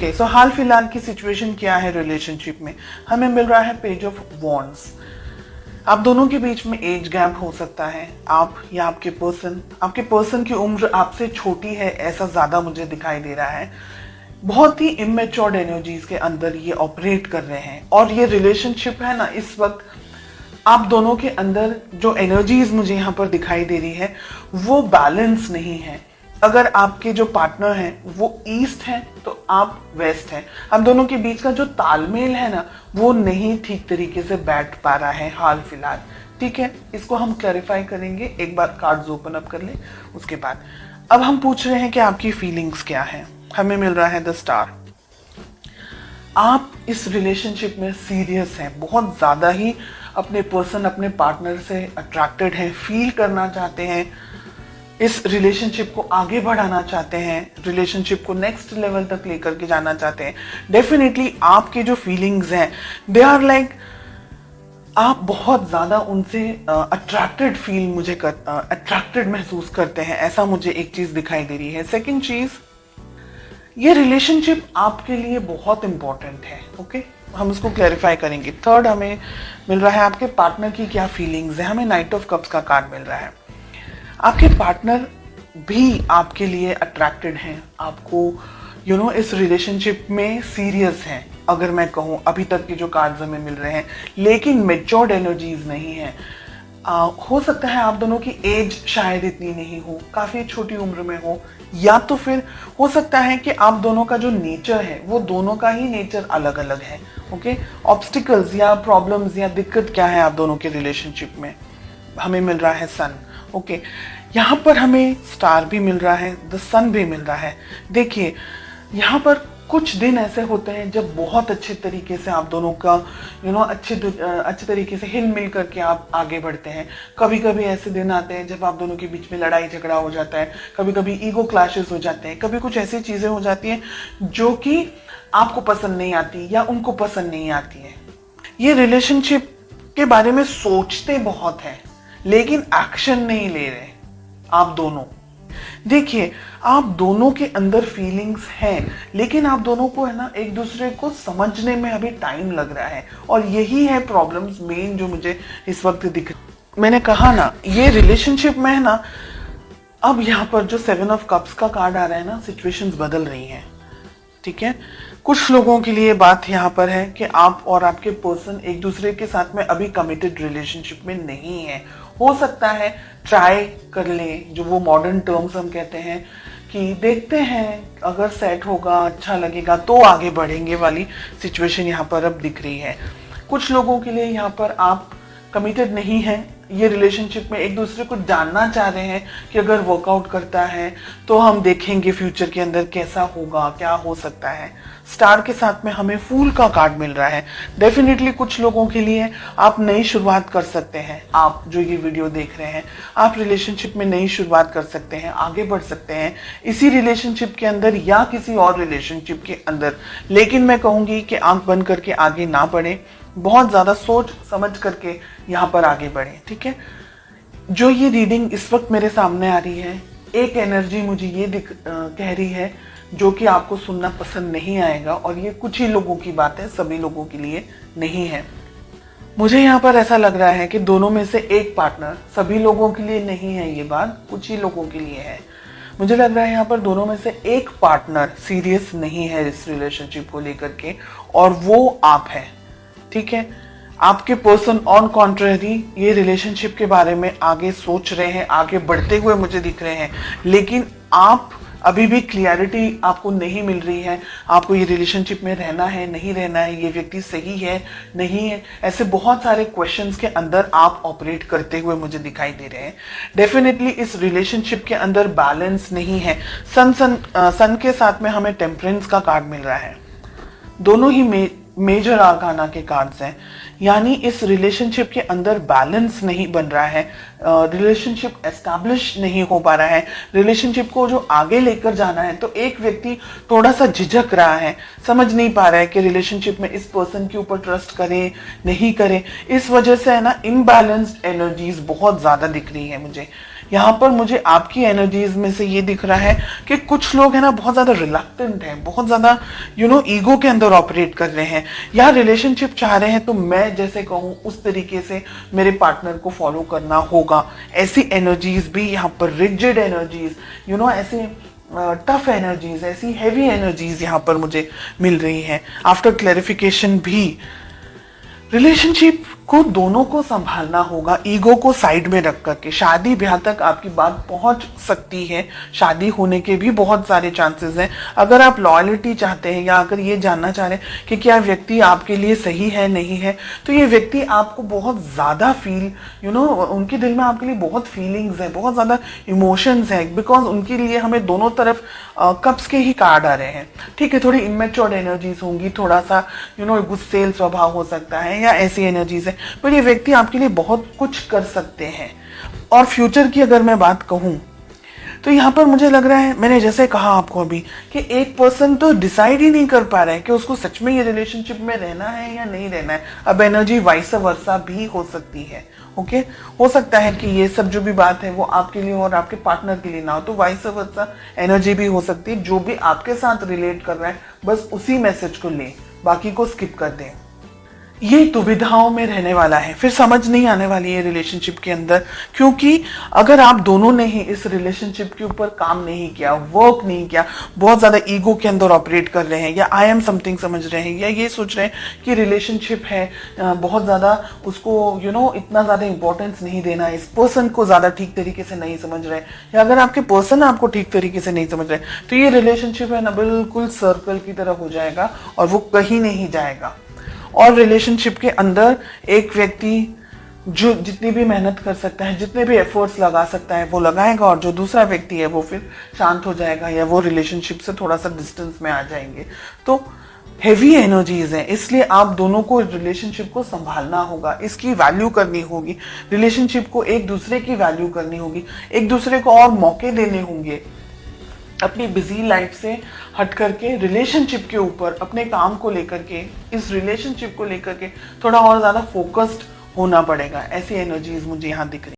Okay, सो हाल फिलहाल की situation क्या है रिलेशनशिप में? हमें मिल रहा है पेज ऑफ वॉन्ड्स। आप दोनों के बीच में एज गैप हो सकता है। आप या आपके पर्सन की उम्र आपसे छोटी है, ऐसा ज्यादा मुझे दिखाई दे रहा है। बहुत ही इमेच्योर्ड एनर्जीज के अंदर ये ऑपरेट कर रहे हैं और ये रिलेशनशिप है ना, इस वक्त आप दोनों के अंदर जो एनर्जीज मुझे यहाँ पर दिखाई दे रही है वो बैलेंस नहीं है। अगर आपके जो पार्टनर हैं वो ईस्ट है तो आप वेस्ट हैं। आप दोनों के बीच का जो तालमेल है ना वो नहीं ठीक तरीके से बैठ पा रहा है हाल फिलहाल। ठीक है, इसको हम क्लैरिफाई करेंगे। एक बार कार्ड्स ओपन अप कर ले, उसके बाद अब हम पूछ रहे हैं कि आपकी फीलिंग्स क्या है। हमें मिल रहा है द स्टार। आप इस रिलेशनशिप में सीरियस हैं, बहुत ज्यादा ही अपने पर्सन, अपने पार्टनर से अट्रैक्टेड हैं, फील करना चाहते हैं, इस रिलेशनशिप को आगे बढ़ाना चाहते हैं, रिलेशनशिप को नेक्स्ट लेवल तक लेकर के जाना चाहते हैं। डेफिनेटली आपके जो फीलिंग्स हैं दे आर लाइक, आप बहुत ज्यादा उनसे अट्रैक्टेड महसूस करते हैं, ऐसा मुझे एक चीज दिखाई दे रही है। सेकंड चीज, ये रिलेशनशिप आपके लिए बहुत इंपॉर्टेंट है। ओके, हम इसको क्लैरिफाई करेंगे। थर्ड, हमें मिल रहा है आपके पार्टनर की क्या फीलिंग्स है। हमें नाइट ऑफ कप्स का कार्ड मिल रहा है। आपके पार्टनर भी आपके लिए अट्रैक्टेड हैं, आपको इस रिलेशनशिप में सीरियस हैं। अगर मैं कहूँ अभी तक के जो कार्ड्स हमें मिल रहे हैं, लेकिन मेच्योर्ड एनर्जीज नहीं है। हो सकता है आप दोनों की एज शायद इतनी नहीं हो, काफी छोटी उम्र में हो, या तो फिर हो सकता है कि आप दोनों का जो नेचर है वो दोनों का ही नेचर अलग अलग है। ओके, ऑब्स्टिकल्स या प्रॉब्लम्स या दिक्कत क्या है आप दोनों के रिलेशनशिप में? हमें मिल रहा है सन। ओके, यहाँ पर हमें स्टार भी मिल रहा है, द सन भी मिल रहा है। देखिए, यहाँ पर कुछ दिन ऐसे होते हैं जब बहुत अच्छे तरीके से आप दोनों का अच्छे तरीके से हिल मिल करके आप आगे बढ़ते हैं। कभी कभी ऐसे दिन आते हैं जब आप दोनों के बीच में लड़ाई झगड़ा हो जाता है, कभी कभी ईगो क्लैशेस हो जाते हैं, कभी कुछ ऐसी चीजें हो जाती हैं जो कि आपको पसंद नहीं आती या उनको पसंद नहीं आती है। ये रिलेशनशिप के बारे में सोचते बहुत हैं लेकिन एक्शन नहीं ले रहे आप दोनों। देखिए, आप दोनों के अंदर फीलिंग्स हैं, लेकिन आप दोनों को है ना एक दूसरे को समझने में अभी टाइम लग रहा है, और यही है प्रॉब्लम्स मेन जो मुझे इस वक्त दिख। मैंने कहा ना, ये रिलेशनशिप में है ना, अब यहाँ पर जो 7 ऑफ कप्स का कार्ड आ रहा है ना, सिचुएशंस बदल रही हैं। ठीक है, कुछ लोगों के लिए बात यहाँ पर है कि आप और आपके पर्सन एक दूसरे के साथ में अभी कमिटेड रिलेशनशिप में नहीं है। हो सकता है ट्राई कर ले, जो वो मॉडर्न टर्म्स हम कहते हैं कि देखते हैं अगर सेट होगा, अच्छा लगेगा तो आगे बढ़ेंगे वाली सिचुएशन यहाँ पर अब दिख रही है। कुछ लोगों के लिए यहाँ पर आप कमिटेड नहीं हैं, ये रिलेशनशिप में एक दूसरे को जानना चाह रहे हैं कि अगर वर्कआउट करता है तो हम देखेंगे फ्यूचर के अंदर कैसा होगा, क्या हो सकता है। स्टार के साथ में हमें फूल का कार्ड मिल रहा है। डेफिनेटली कुछ लोगों के लिए आप नई शुरुआत कर सकते हैं। आप जो ये वीडियो देख रहे हैं, आप रिलेशनशिप में नई शुरुआत कर सकते हैं, आगे बढ़ सकते हैं इसी रिलेशनशिप के अंदर या किसी और रिलेशनशिप के अंदर। लेकिन मैं कहूंगी कि आंख बंद करके आगे ना बढ़े, बहुत ज्यादा सोच समझ करके यहाँ पर आगे बढ़े। ठीक है, जो ये रीडिंग इस वक्त मेरे सामने आ रही है, एक एनर्जी मुझे ये कह रही है जो कि आपको सुनना पसंद नहीं आएगा, और ये कुछ ही लोगों की बात है, सभी लोगों के लिए नहीं है। मुझे यहाँ पर ऐसा लग रहा है कि दोनों में से एक पार्टनर, सभी लोगों के लिए नहीं है ये बात, कुछ ही लोगों के लिए है। मुझे लग रहा है यहाँ पर दोनों में से एक पार्टनर सीरियस नहीं है इस रिलेशनशिप को लेकर के, और वो आप है। ठीक है, आपके पर्सन ऑन कॉन्ट्रेरी ये रिलेशनशिप के बारे में आगे सोच रहे हैं, आगे बढ़ते हुए मुझे दिख रहे हैं, लेकिन आप अभी भी क्लियरिटी आपको नहीं मिल रही है। आपको ये रिलेशनशिप में रहना है, नहीं रहना है, ये व्यक्ति सही है, नहीं है, ऐसे बहुत सारे क्वेश्चंस के अंदर आप ऑपरेट करते हुए मुझे दिखाई दे रहे हैं। डेफिनेटली इस रिलेशनशिप के अंदर बैलेंस नहीं है। सन के साथ में हमें टेम्परेंस का कार्ड मिल रहा है। दोनों ही मेजर आर्काना के कार्ड्स हैं, यानी इस रिलेशनशिप के अंदर बैलेंस नहीं बन रहा है। रिलेशनशिप एस्टैब्लिश नहीं हो पा रहा है, रिलेशनशिप को जो आगे लेकर जाना है, तो एक व्यक्ति थोड़ा सा झिझक रहा है, समझ नहीं पा रहा है कि रिलेशनशिप में इस पर्सन के ऊपर ट्रस्ट करे नहीं करे। इस वजह से है ना इनबैलेंस्ड एनर्जीज बहुत ज्यादा दिख रही है मुझे यहाँ पर। मुझे आपकी एनर्जीज में से ये दिख रहा है कि कुछ लोग है ना बहुत ज्यादा रिलक्टेंट हैं, बहुत ज्यादा ईगो के अंदर ऑपरेट कर रहे हैं, या रिलेशनशिप चाह रहे हैं तो मैं जैसे कहूँ उस तरीके से मेरे पार्टनर को फॉलो करना होगा। ऐसी एनर्जीज भी यहाँ पर, रिजिड एनर्जीज, ऐसे टफ एनर्जीज, ऐसी हैवी एनर्जीज यहाँ पर मुझे मिल रही हैं। आफ्टर क्लैरिफिकेशन भी रिलेशनशिप को दोनों को संभालना होगा, ईगो को साइड में रख करके। शादी ब्याह तक आपकी बात पहुंच सकती है, शादी होने के भी बहुत सारे चांसेस हैं। अगर आप लॉयल्टी चाहते हैं या अगर ये जानना चाह रहे हैं कि क्या व्यक्ति आपके लिए सही है नहीं है, तो ये व्यक्ति आपको बहुत ज्यादा उनके दिल में आपके लिए बहुत फीलिंग्स है, बहुत ज्यादा इमोशंस है, बिकॉज उनके लिए हमें दोनों तरफ कप्स के ही कार्ड आ रहे हैं। ठीक है, थोड़ी इमेच्योर एनर्जीज होंगी, थोड़ा सा गुस्सेल स्वभाव हो सकता है या ऐसी एनर्जीज है, पर ये व्यक्ति आपके लिए बहुत कुछ कर सकते हैं। और फ्यूचर की अगर मैं बात कहूं तो यहाँ पर मुझे लग रहा है, मैंने जैसे कहा आपको अभी, कि एक पर्सन तो डिसाइड ही नहीं कर पा रहा है कि उसको सच में ये रिलेशनशिप में रहना है या नहीं रहना है। अब एनर्जी वाइस वर्सा भी हो सकती है। ओके, हो सकता है कि ये सब जो भी बात है वो आपके लिए और आपके पार्टनर के लिए ना हो, तो वाइस वर्सा एनर्जी भी हो सकती है। जो भी आपके साथ रिलेट कर रहा है बस उसी मैसेज को ले, बाकी को स्किप कर दें। ये दुविधाओं में रहने वाला है, फिर समझ नहीं आने वाली है रिलेशनशिप के अंदर, क्योंकि अगर आप दोनों ने ही इस रिलेशनशिप के ऊपर काम नहीं किया, वर्क नहीं किया, बहुत ज्यादा ईगो के अंदर ऑपरेट कर रहे हैं, या आई एम समथिंग समझ रहे हैं, या ये सोच रहे हैं कि रिलेशनशिप है, बहुत ज्यादा उसको इतना ज्यादा इंपॉर्टेंस नहीं देना, इस पर्सन को ज्यादा ठीक तरीके से नहीं समझ रहे, या अगर आपके पर्सन आपको ठीक तरीके से नहीं समझ रहे, तो ये रिलेशनशिप है ना बिल्कुल सर्कल की तरह हो जाएगा और वो कहीं नहीं जाएगा। और रिलेशनशिप के अंदर एक व्यक्ति जो जितनी भी मेहनत कर सकता है, जितने भी एफर्ट्स लगा सकता है वो लगाएगा, और जो दूसरा व्यक्ति है वो फिर शांत हो जाएगा या वो रिलेशनशिप से थोड़ा सा डिस्टेंस में आ जाएंगे। तो हेवी एनर्जीज हैं, इसलिए आप दोनों को रिलेशनशिप को संभालना होगा, इसकी वैल्यू करनी होगी, रिलेशनशिप को एक दूसरे की वैल्यू करनी होगी, एक दूसरे को और मौके देने होंगे। अपनी बिजी लाइफ से हट करके रिलेशनशिप के ऊपर, अपने काम को लेकर के, इस रिलेशनशिप को लेकर के थोड़ा और ज्यादा फोकस्ड होना पड़ेगा। ऐसी एनर्जीज मुझे यहाँ दिख रही।